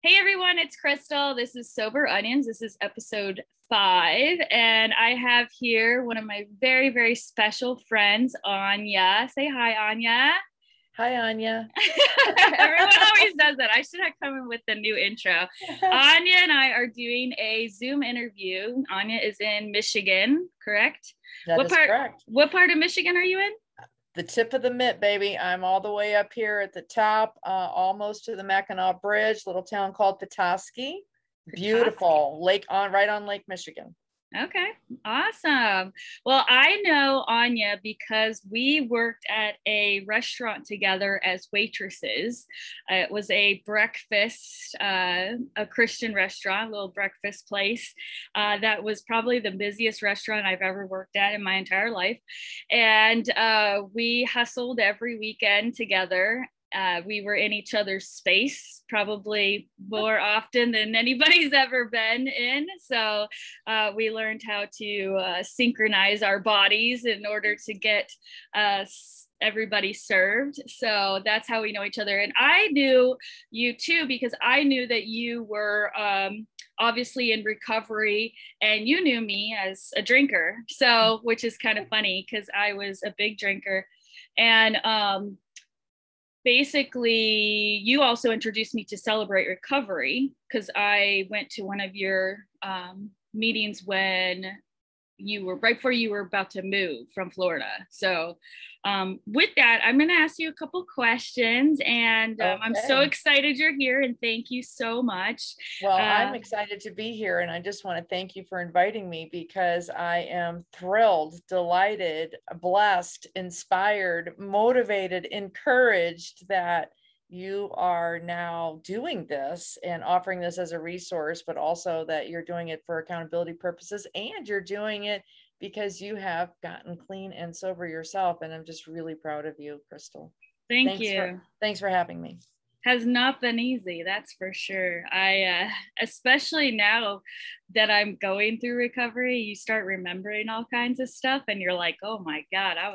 Hey everyone, it's Crystal. This is Sober Onions. This is episode 5. And I have here one of my very, very special friends, Anja. Say hi, Anja. Hi, Anja. Everyone always does that. I should have come in with the new intro. Anja and I are doing a Zoom interview. Anja is in Michigan, correct? That is correct. What part of Michigan are you in? The tip of the mitt, baby. I'm all the way up here at the top, almost to the Mackinac Bridge, little town called Petoskey. Beautiful lake right on Lake Michigan. Okay, awesome. Well, I know Anja because we worked at a restaurant together as waitresses. It was a breakfast, a Christian restaurant, a little breakfast place. That was probably the busiest restaurant I've ever worked at in my entire life. And we hustled every weekend together. We were in each other's space probably more often than anybody's ever been in. So we learned how to synchronize our bodies in order to get everybody served. So that's how we know each other. And I knew you too, because I knew that you were obviously in recovery and you knew me as a drinker. So, which is kind of funny because I was a big drinker. And basically, you also introduced me to Celebrate Recovery because I went to one of your meetings when you were right before you were about to move from Florida. So with that, I'm going to ask you a couple questions, and okay. I'm so excited you're here, and thank you so much. Well, I'm excited to be here, and I just want to thank you for inviting me because I am thrilled, delighted, blessed, inspired, motivated, encouraged that you are now doing this and offering this as a resource, but also that you're doing it for accountability purposes, and you're doing it because you have gotten clean and sober yourself. And I'm just really proud of you, Crystal. Thanks you. Thanks for having me. Has not been easy, that's for sure. I especially now that I'm going through recovery, you start remembering all kinds of stuff and you're like, oh my God, I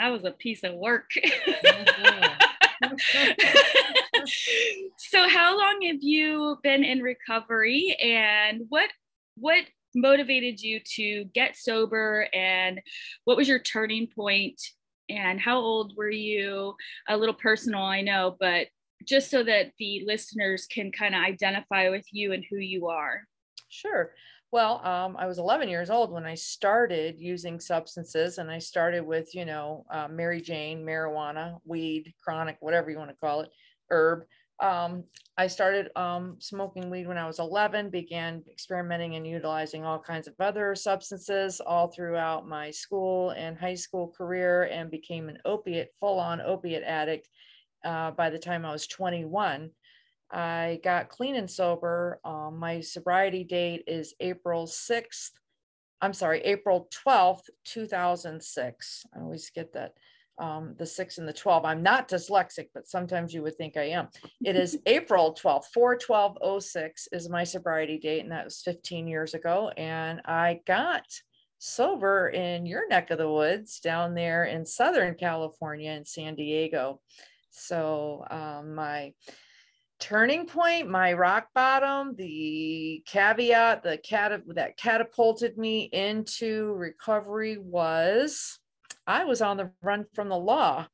was a piece of work. So how long have you been in recovery, and what motivated you to get sober, and what was your turning point, and how old were you? A little personal, I know, but just so that the listeners can kind of identify with you and who you are. Sure. Well, I was 11 years old when I started using substances, and I started with, Mary Jane, marijuana, weed, chronic, whatever you want to call it, herb. I started smoking weed when I was 11, began experimenting and utilizing all kinds of other substances all throughout my school and high school career, and became an full-on opiate addict by the time I was 21. I got clean and sober. My sobriety date is April 12th, 2006. I always get that. The 6 and the 12. I'm not dyslexic, but sometimes you would think I am. It is April 12th, 4/12/06 is my sobriety date. And that was 15 years ago. And I got sober in your neck of the woods down there in Southern California in San Diego. So my turning point, my rock bottom, the caveat, that catapulted me into recovery was I was on the run from the law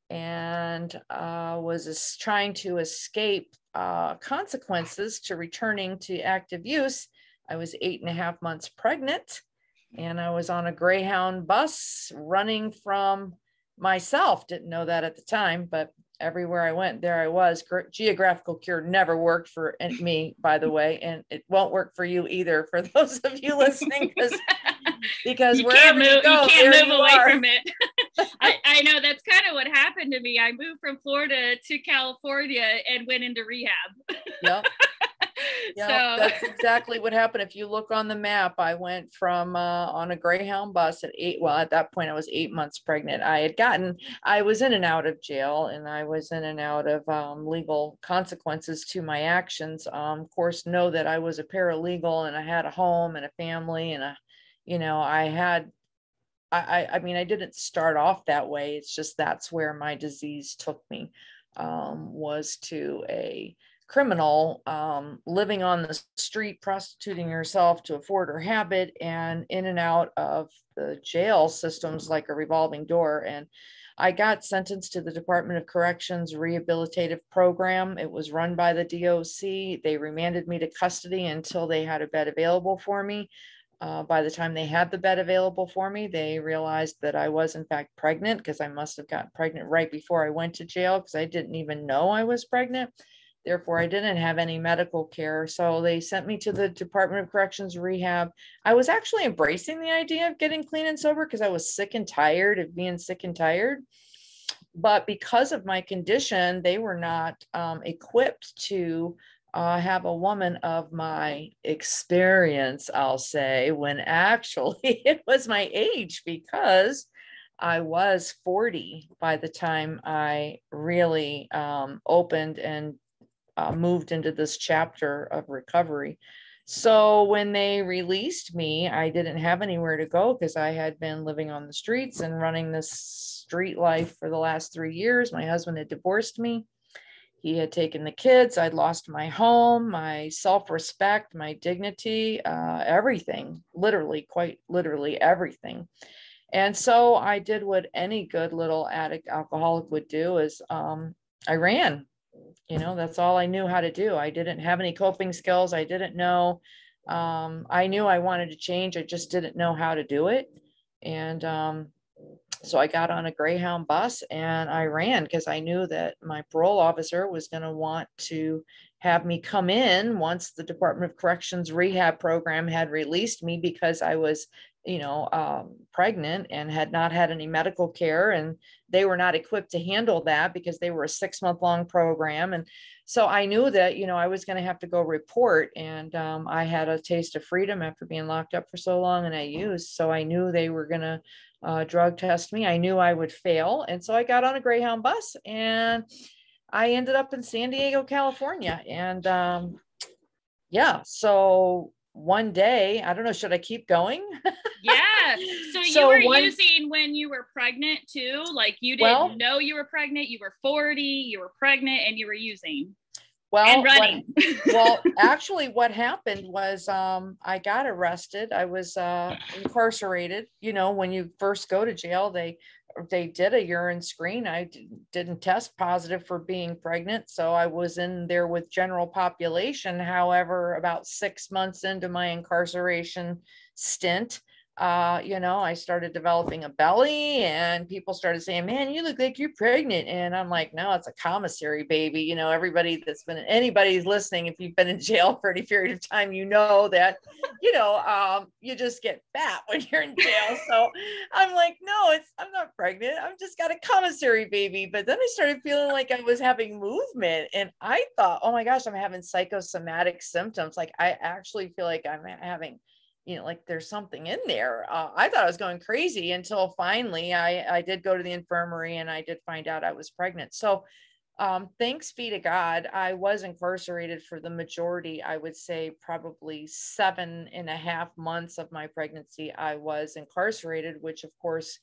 and was trying to escape consequences to returning to active use. I was 8.5 months pregnant, and I was on a Greyhound bus running from myself. Didn't know that at the time, but everywhere I went, there I was. Geographical cure never worked for me, by the way, and it won't work for you either, for those of you listening, because wherever you go, you can't move away from it. I know that's kind of what happened to me. I moved from Florida to California and went into rehab. Yep. Yeah, so that's exactly what happened. If you look on the map, I went from on a Greyhound bus at that point I was 8 months pregnant. I was in and out of jail, and I was in and out of legal consequences to my actions. Of course, know that I was a paralegal, and I had a home and a family, and I mean, I didn't start off that way. It's just that's where my disease took me, was to a criminal, living on the street, prostituting herself to afford her habit, and in and out of the jail systems like a revolving door. And I got sentenced to the Department of Corrections rehabilitative program. It was run by the DOC. They remanded me to custody until they had a bed available for me. By the time they had the bed available for me, they realized that I was in fact pregnant, because I must have gotten pregnant right before I went to jail, because I didn't even know I was pregnant. Therefore, I didn't have any medical care. So they sent me to the Department of Corrections rehab. I was actually embracing the idea of getting clean and sober because I was sick and tired of being sick and tired. But because of my condition, they were not equipped to have a woman of my experience, I'll say, when actually it was my age, because I was 40 by the time I really opened and moved into this chapter of recovery. So when they released me, I didn't have anywhere to go because I had been living on the streets and running this street life for the last 3 years. My husband had divorced me. He had taken the kids. I'd lost my home, my self-respect, my dignity, everything, literally, quite literally everything. And so I did what any good little addict alcoholic would do, is I ran. That's all I knew how to do. I didn't have any coping skills. I didn't know. I knew I wanted to change. I just didn't know how to do it. And so I got on a Greyhound bus and I ran, because I knew that my parole officer was going to want to have me come in once the Department of Corrections rehab program had released me, because I was pregnant and had not had any medical care, and they were not equipped to handle that because they were a 6-month-long program. And so I knew that, I was going to have to go report. And I had a taste of freedom after being locked up for so long, and I used. So I knew they were going to drug test me. I knew I would fail. And so I got on a Greyhound bus and I ended up in San Diego, California. And so one day, I don't know, should I keep going? Yeah. So you were using when you were pregnant too? Like you didn't know you were pregnant, you were 40, you were pregnant, and you were using. Well, actually what happened was I got arrested. I was incarcerated. When you first go to jail, they did a urine screen. I didn't test positive for being pregnant, so I was in there with general population. However, about 6 months into my incarceration stint, I started developing a belly, and people started saying, "Man, you look like you're pregnant." And I'm like, "No, it's a commissary baby." Everybody anybody's listening, if you've been in jail for any period of time, that, you just get fat when you're in jail. So I'm like, "No, I'm not pregnant. I've just got a commissary baby." But then I started feeling like I was having movement, and I thought, "Oh my gosh, I'm having psychosomatic symptoms. Like I actually feel like I'm having, like there's something in there." I thought I was going crazy until finally I did go to the infirmary and I did find out I was pregnant. So thanks be to God, I was incarcerated for the majority, I would say probably 7.5 months of my pregnancy. I was incarcerated, which of course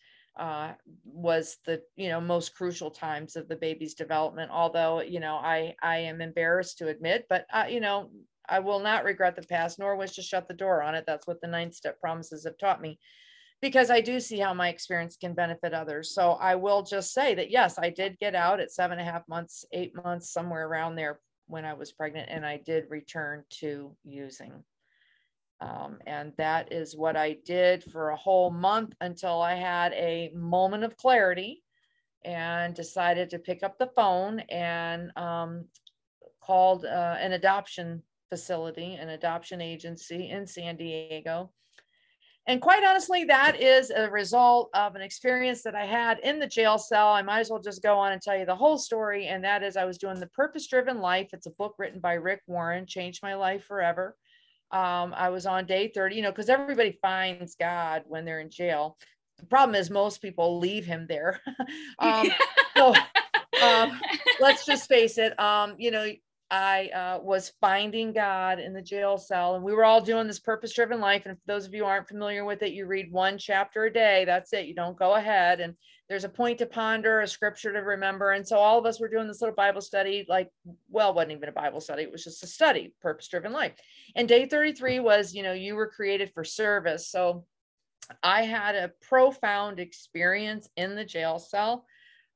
was the, most crucial times of the baby's development. Although, I am embarrassed to admit, but I will not regret the past, nor wish to shut the door on it. That's what the 9-step promises have taught me, because I do see how my experience can benefit others. So I will just say that, yes, I did get out at 7.5 months, 8 months, somewhere around there when I was pregnant, and I did return to using. And that is what I did for a whole month until I had a moment of clarity and decided to pick up the phone and called an adoption facility, an adoption agency in San Diego. And quite honestly, that is a result of an experience that I had in the jail cell. I might as well just go on and tell you the whole story. And that is, I was doing The Purpose-Driven Life. It's a book written by Rick Warren, changed my life forever. I was on day 30, because everybody finds God when they're in jail. The problem is most people leave him there. So let's just face it. I was finding God in the jail cell, and we were all doing this purpose-driven life. And for those of you who aren't familiar with it, you read one chapter a day. That's it. You don't go ahead. And there's a point to ponder, a scripture to remember. And so all of us were doing this little Bible study, like, well, it wasn't even a Bible study. It was just a study, purpose-driven life. And day 33 was, you were created for service. So I had a profound experience in the jail cell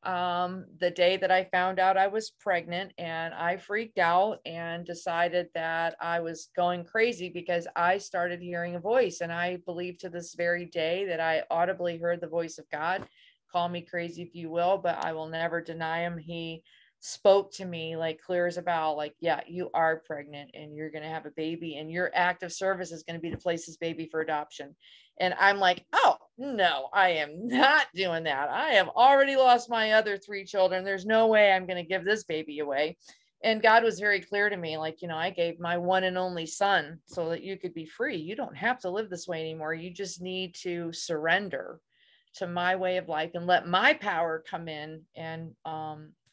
the day that I found out I was pregnant, and I freaked out and decided that I was going crazy because I started hearing a voice. And I believe to this very day that I audibly heard the voice of God. Call me crazy if you will, but I will never deny him. He spoke to me like clear as a bell, like, yeah, you are pregnant and you're going to have a baby, and your act of service is going to be to place this baby for adoption. And I'm like, oh no, I am not doing that. I have already lost my other 3 children. There's no way I'm going to give this baby away. And God was very clear to me, like, I gave my one and only son so that you could be free. You don't have to live this way anymore. You just need to surrender to my way of life and let my power come in and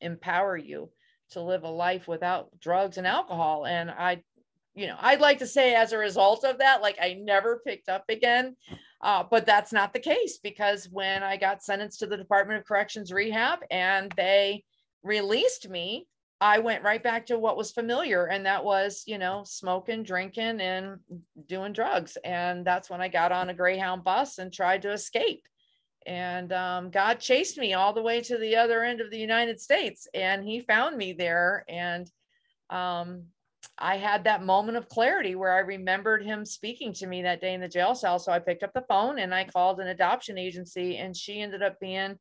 empower you to live a life without drugs and alcohol. And I'd like to say as a result of that, like, I never picked up again. But that's not the case, because when I got sentenced to the Department of Corrections rehab and they released me, I went right back to what was familiar. And that was, smoking, drinking, and doing drugs. And that's when I got on a Greyhound bus and tried to escape. And God chased me all the way to the other end of the United States, and he found me there. And I had that moment of clarity where I remembered him speaking to me that day in the jail cell. So I picked up the phone and I called an adoption agency, and she ended up being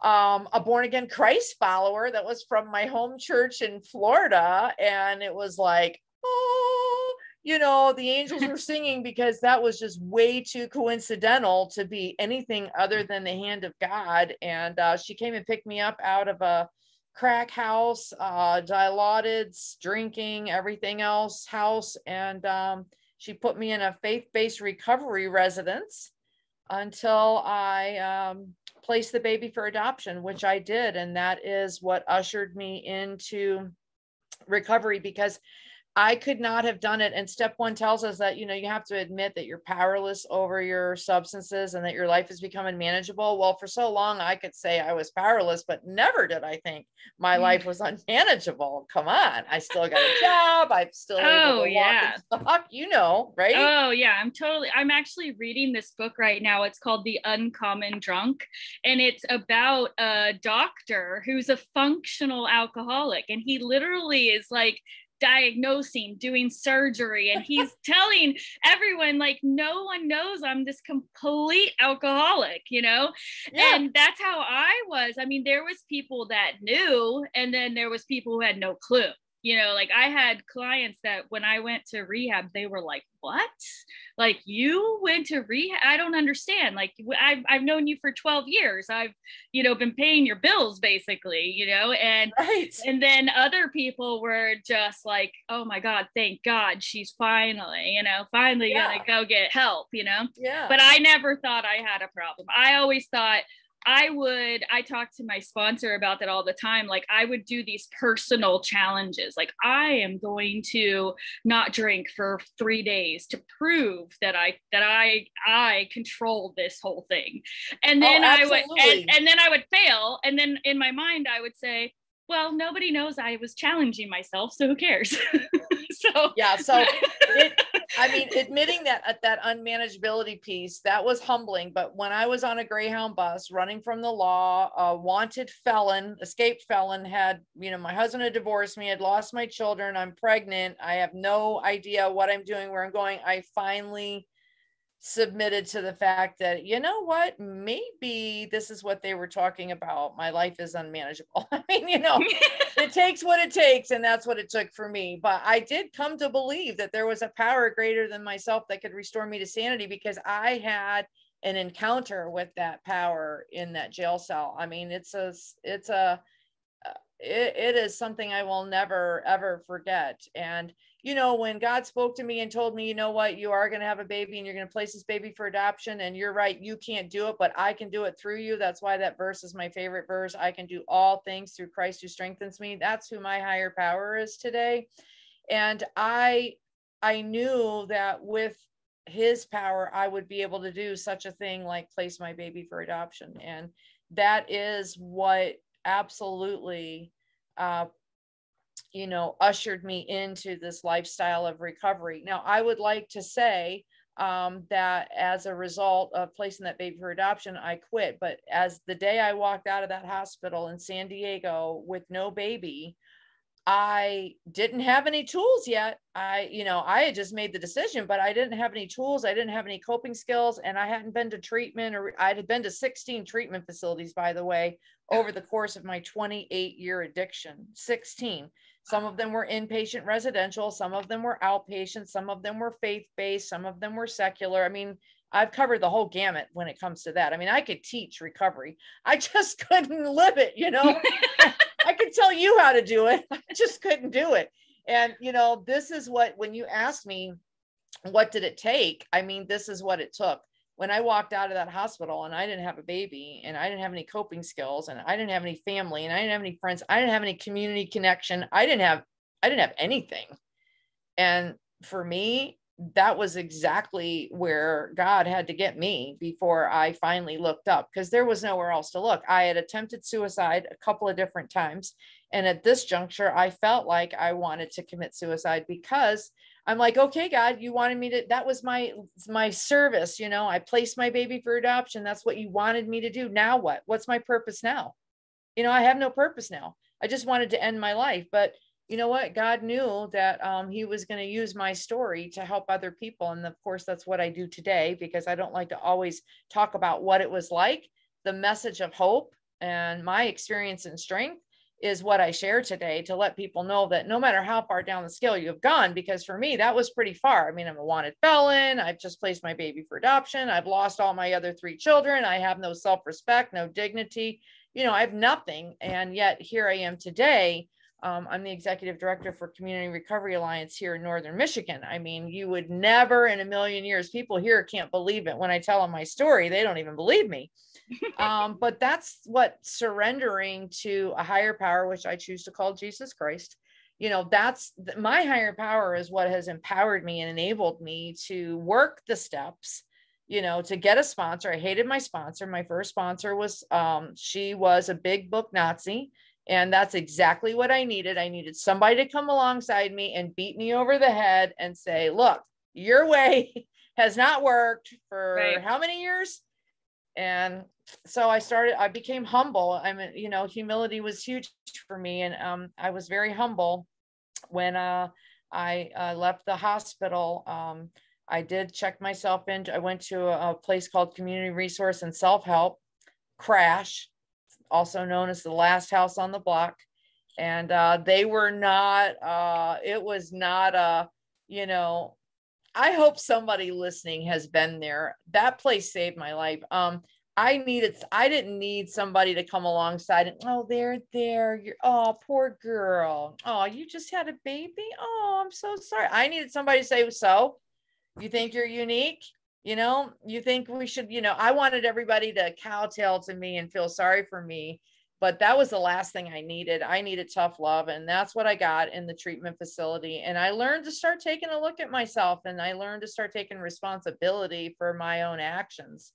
a born again Christ follower that was from my home church in Florida. And it was like, oh, the angels were singing, because that was just way too coincidental to be anything other than the hand of God. And she came and picked me up out of a crack house, dilaudid, drinking, everything else house. And she put me in a faith-based recovery residence until I placed the baby for adoption, which I did. And that is what ushered me into recovery, because I could not have done it. And step 1 tells us that, you have to admit that you're powerless over your substances and that your life is becoming manageable. Well, for so long, I could say I was powerless, but never did I think my life was unmanageable. Come on. I still got a job. I'm still able to walk and talk, right? Oh yeah. I'm actually reading this book right now. It's called The Uncommon Drunk. And it's about a doctor who's a functional alcoholic. And he literally is like diagnosing, doing surgery, and he's telling everyone, like, no one knows I'm this complete alcoholic, Yeah. And that's how I was. I mean, there was people that knew, and then there was people who had no clue. Like, I had clients that when I went to rehab, they were like, what? Like, you went to rehab? I don't understand. Like, I've known you for 12 years. I've, been paying your bills basically, and, right. And then other people were just like, oh my God, thank God she's finally gonna go get help, Yeah. But I never thought I had a problem. I always thought I talk to my sponsor about that all the time. Like, I would do these personal challenges. Like, I am going to not drink for 3 days to prove that I control this whole thing. And then I would fail. And then in my mind, I would say, well, nobody knows I was challenging myself, so who cares? Admitting that unmanageability piece, that was humbling. But when I was on a Greyhound bus running from the law, a wanted felon, escaped felon, had, my husband had divorced me, had lost my children, I'm pregnant, I have no idea what I'm doing, where I'm going, I finally submitted to the fact that, maybe this is what they were talking about. My life is unmanageable. It takes what it takes, and that's what it took for me. But I did come to believe that there was a power greater than myself that could restore me to sanity, because I had an encounter with that power in that jail cell. I mean, it is something I will never, ever forget. And, you know, when God spoke to me and told me, you know what, you are going to have a baby and you're going to place this baby for adoption, and you're right, you can't do it, but I can do it through you. That's why that verse is my favorite verse. I can do all things through Christ who strengthens me. That's who my higher power is today. And I knew that with his power, I would be able to do such a thing like place my baby for adoption. And that is what absolutely, you know, ushered me into this lifestyle of recovery. Now, I would like to say that as a result of placing that baby for adoption, I quit. But as the day I walked out of that hospital in San Diego with no baby, I didn't have any tools yet. You know, I had just made the decision, but I didn't have any tools. I didn't have any coping skills, and I hadn't been to treatment, or I had been to 16 treatment facilities, by the way, over the course of my 28-year addiction. 16. Some of them were inpatient residential. Some of them were outpatient. Some of them were faith-based. Some of them were secular. I mean, I've covered the whole gamut when it comes to that. I mean, I could teach recovery. I just couldn't live it, you know. I could tell you how to do it. I just couldn't do it. And, you know, this is what, when you asked me, what did it take? I mean, this is what it took. When I walked out of that hospital and I didn't have a baby, and I didn't have any coping skills, and I didn't have any family, and I didn't have any friends, I didn't have any community connection. I didn't have anything. And for me, that was exactly where God had to get me before I finally looked up, because there was nowhere else to look. I had attempted suicide a couple of different times. And at this juncture, I felt like I wanted to commit suicide, because I'm like, okay, God, you wanted me to, that was my service. You know, I placed my baby for adoption. That's what you wanted me to do. Now what? What's my purpose now? You know, I have no purpose now. I just wanted to end my life. But you know what? God knew that he was going to use my story to help other people. And of course, that's what I do today, because I don't like to always talk about what it was like. The message of hope and my experience and strength is what I share today, to let people know that no matter how far down the scale you've gone, because for me, that was pretty far. I mean, I'm a wanted felon. I've just placed my baby for adoption. I've lost all my other 3 children. I have no self-respect, no dignity. You know, I have nothing. And yet here I am today. I'm the executive director for Community Recovery Alliance here in Northern Michigan. I mean, you would never in a million years, people here can't believe it. When I tell them my story, they don't even believe me. But that's what surrendering to a higher power, which I choose to call Jesus Christ, you know, that's my higher power, is what has empowered me and enabled me to work the steps, you know, to get a sponsor. I hated my sponsor. My first sponsor was, she was a big book Nazi. And that's exactly what I needed. I needed somebody to come alongside me and beat me over the head and say, look, your way has not worked for how many years? And so I became humble. I mean, you know, humility was huge for me. And I was very humble when I left the hospital. I did check myself in. I went to a place called Community Resource and Self-Help, Crash, also known as the last house on the block. And they were not, it was not you know, I hope somebody listening has been there. That place saved my life. I didn't need somebody to come alongside and, oh, there, you're, oh, poor girl. Oh, you just had a baby. Oh, I'm so sorry. I needed somebody to say, so you think you're unique? You know, you think we should, you know, I wanted everybody to kowtow to me and feel sorry for me, but that was the last thing I needed. I needed tough love. And that's what I got in the treatment facility. And I learned to start taking a look at myself, and I learned to start taking responsibility for my own actions.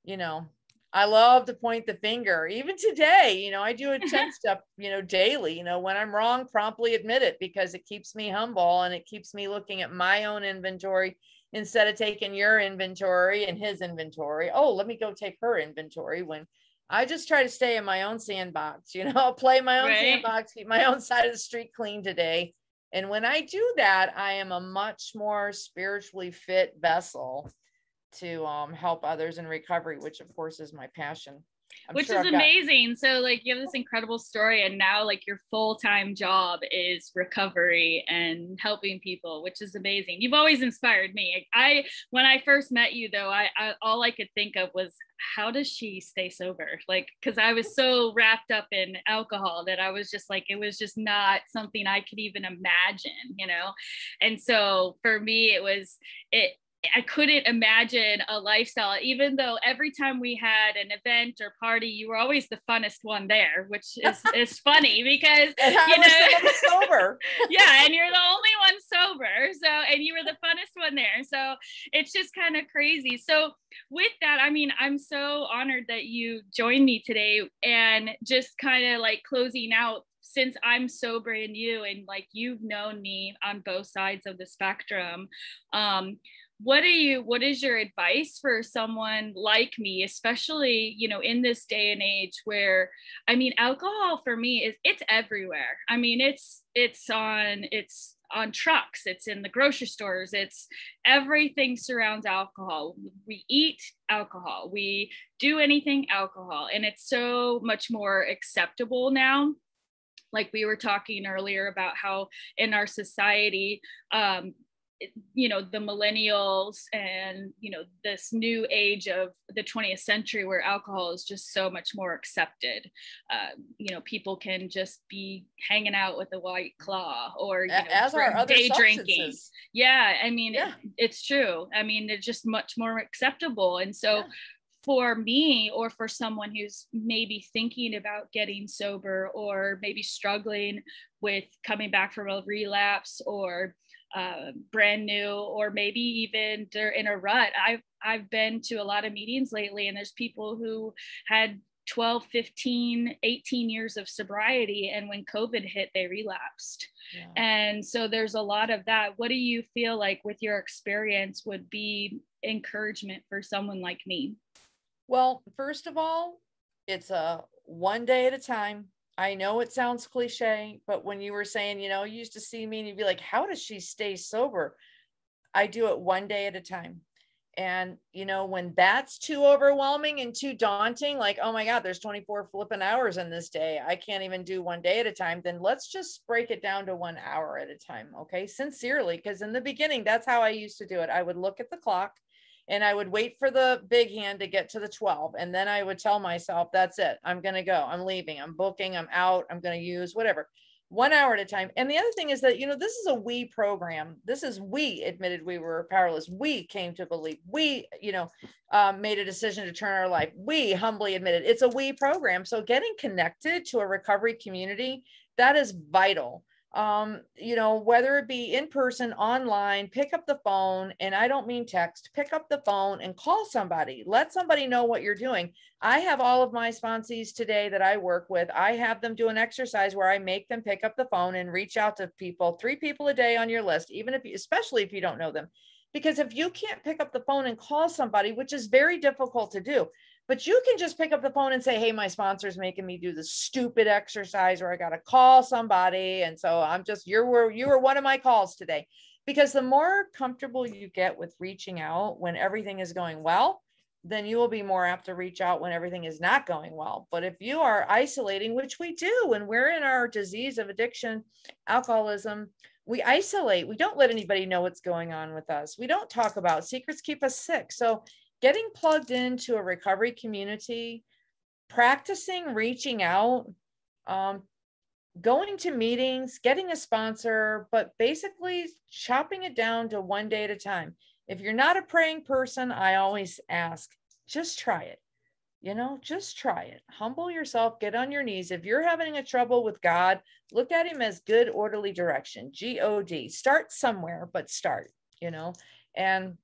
You know, I love to point the finger. Even today, you know, I do a 10-step, you know, daily. You know, when I'm wrong, promptly admit it, because it keeps me humble and it keeps me looking at my own inventory instead of taking your inventory and his inventory. Oh, let me go take her inventory, when I just try to stay in my own sandbox, you know, play my own sandbox, keep my own side of the street clean today. And when I do that, I am a much more spiritually fit vessel to help others in recovery, which of course is my passion. I'm Which sure is I've got. amazing. So like you have this incredible story, and now like your full-time job is recovery and helping people, which is amazing. You've always inspired me. I when I first met you though, I all I could think of was, how does she stay sober? Like, because I was so wrapped up in alcohol that I was just like, it was just not something I could even imagine, you know? And so for me, it I couldn't imagine a lifestyle, even though every time we had an event or party, you were always the funnest one there, which is funny because, and I you know, was sober. yeah, and you're the only one sober. So, and you were the funnest one there. So it's just kind of crazy. So with that, I mean, I'm so honored that you joined me today, and just kind of like closing out, since I'm so brand new and like you've known me on both sides of the spectrum, what is your advice for someone like me, especially, you know, in this day and age where, I mean, alcohol for me it's everywhere. I mean, it's on trucks, it's in the grocery stores, it's everything surrounds alcohol. We eat alcohol, we do anything alcohol, and it's so much more acceptable now. Like we were talking earlier about how in our society, you know, the millennials and, you know, this new age of the 20th century where alcohol is just so much more accepted. You know, people can just be hanging out with a White Claw, or, you know, as are other day substances. drinking. Yeah, I mean, yeah. It's true. I mean, it's just much more acceptable. And so Yeah. for me, or for someone who's maybe thinking about getting sober, or maybe struggling with coming back from a relapse, or brand new, or maybe even they're in a rut. I've been to a lot of meetings lately, and there's people who had 12, 15, 18 years of sobriety, and when COVID hit, they relapsed. Yeah. And so there's a lot of that. What do you feel like with your experience would be encouragement for someone like me? Well, first of all, it's a one day at a time. I know it sounds cliche, but when you were saying, you know, you used to see me and you'd be like, how does she stay sober? I do it one day at a time. And, you know, when that's too overwhelming and too daunting, like, oh my God, there's 24 flipping hours in this day, I can't even do one day at a time, then let's just break it down to 1 hour at a time. Okay. Sincerely. Because in the beginning, that's how I used to do it. I would look at the clock and I would wait for the big hand to get to the 12. And then I would tell myself, that's it. I'm going to go. I'm leaving. I'm booking. I'm out. I'm going to use whatever. 1 hour at a time. And the other thing is that, you know, this is a we program. This is we admitted we were powerless. We came to believe. We, you know, made a decision to turn our life. We humbly admitted it's a we program. So getting connected to a recovery community, that is vital. You know, whether it be in person, online, pick up the phone, and I don't mean text, pick up the phone and call somebody, let somebody know what you're doing. I have all of my sponsees today that I work with. I have them do an exercise where I make them pick up the phone and reach out to people, 3 people a day on your list, even if you, especially if you don't know them, because if you can't pick up the phone and call somebody, which is very difficult to do, but you can just pick up the phone and say, hey, my sponsor's making me do this stupid exercise, or I got to call somebody. And so I'm just, you were one of my calls today. Because the more comfortable you get with reaching out when everything is going well, then you will be more apt to reach out when everything is not going well. But if you are isolating, which we do, when we're in our disease of addiction, alcoholism, we isolate. We don't let anybody know what's going on with us. We don't talk about secrets, keep us sick. So getting plugged into a recovery community, practicing reaching out, going to meetings, getting a sponsor, but basically chopping it down to 1 day at a time. If you're not a praying person, I always ask, just try it. You know, just try it. Humble yourself, get on your knees. If you're having a trouble with God, look at him as good, orderly direction, G-O-D. Start somewhere, but start, you know, and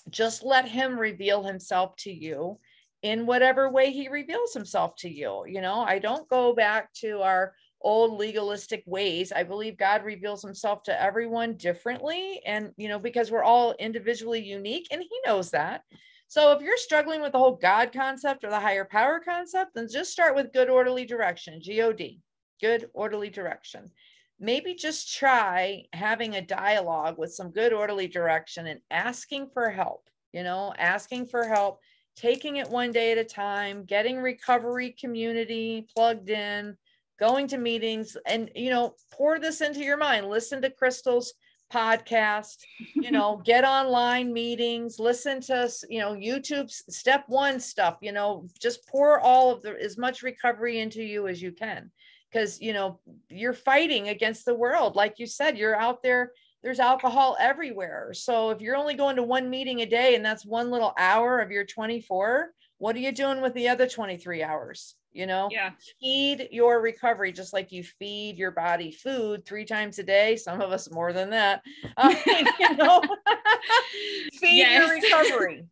just let him reveal himself to you in whatever way he reveals himself to you. You know, I don't go back to our old legalistic ways. I believe God reveals himself to everyone differently. And, you know, because we're all individually unique, and he knows that. So if you're struggling with the whole God concept or the higher power concept, then just start with good, orderly direction, G-O-D, good, orderly direction. Maybe just try having a dialogue with some good, orderly direction and asking for help, you know, asking for help, taking it one day at a time, getting recovery community plugged in, going to meetings, and, you know, pour this into your mind. Listen to Crystal's podcast, you know, get online meetings, listen to, you know, YouTube's step one stuff, you know, just pour all of as much recovery into you as you can. Because, you know, you're fighting against the world. Like you said, you're out there, there's alcohol everywhere. So if you're only going to one meeting a day and that's one little hour of your 24, what are you doing with the other 23 hours? You know, feed your recovery, just like you feed your body food 3 times a day. Some of us more than that, you know, feed your recovery.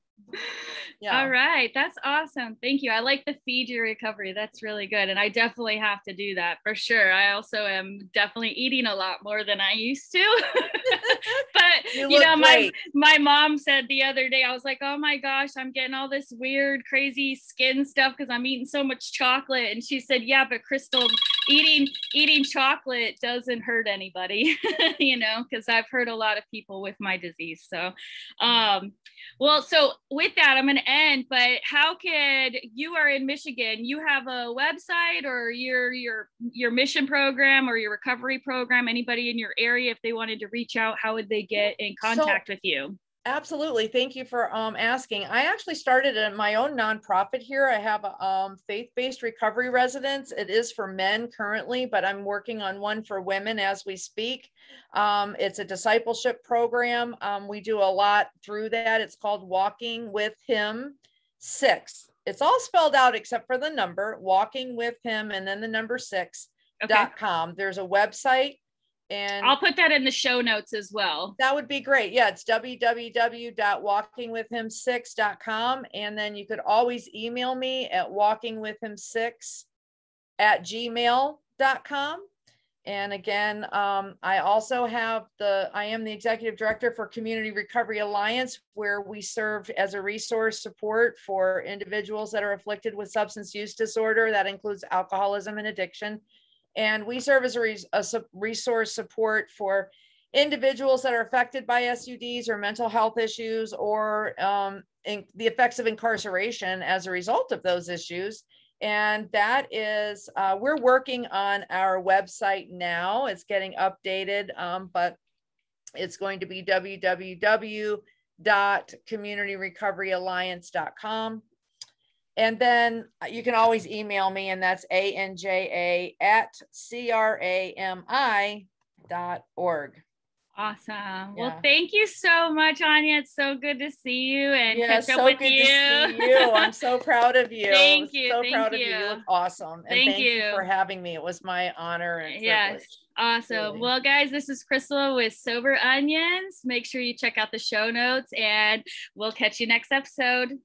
Yeah. All right. That's awesome. Thank you. I like the feed your recovery. That's really good. And I definitely have to do that for sure. I also am definitely eating a lot more than I used to. But you know, my mom said the other day, I was like, oh my gosh, I'm getting all this weird, crazy skin stuff because I'm eating so much chocolate. And she said, yeah, but Crystal, eating chocolate doesn't hurt anybody, you know, because I've hurt a lot of people with my disease. So, well, so with that, I'm going to end, but how could, you are in Michigan, you have a website or your mission program or your recovery program, anybody in your area, if they wanted to reach out, how would they get in contact with you? Absolutely. Thank you for asking. I actually started my own nonprofit here. I have a faith-based recovery residence. It is for men currently, but I'm working on one for women as we speak. It's a discipleship program. We do a lot through that. It's called Walking with Him 6. It's all spelled out except for the number, Walking with Him, and then the number 6.com. There's a website. And I'll put that in the show notes as well. That would be great. Yeah, it's www.walkingwithhim6.com. And then you could always email me at walkingwithhim6@gmail.com. And again, I also have I am the executive director for Community Recovery Alliance, where we serve as a resource support for individuals that are afflicted with substance use disorder. That includes alcoholism and addiction. And we serve as a resource support for individuals that are affected by SUDs or mental health issues, or the effects of incarceration as a result of those issues. And that is, we're working on our website now. It's getting updated, but it's going to be www.communityrecoveryalliance.com. And then you can always email me, and that's anja@crami.org. Awesome. Yeah. Well, thank you so much, Anja. It's so good to see you and catch up with you. To see you. I'm so proud of you. Thank you. So proud of you. You look awesome. And thank you for having me. It was my honor and privilege. Yes. Awesome. Really. Well, guys, this is Crystal with Sober Onions. Make sure you check out the show notes, and we'll catch you next episode.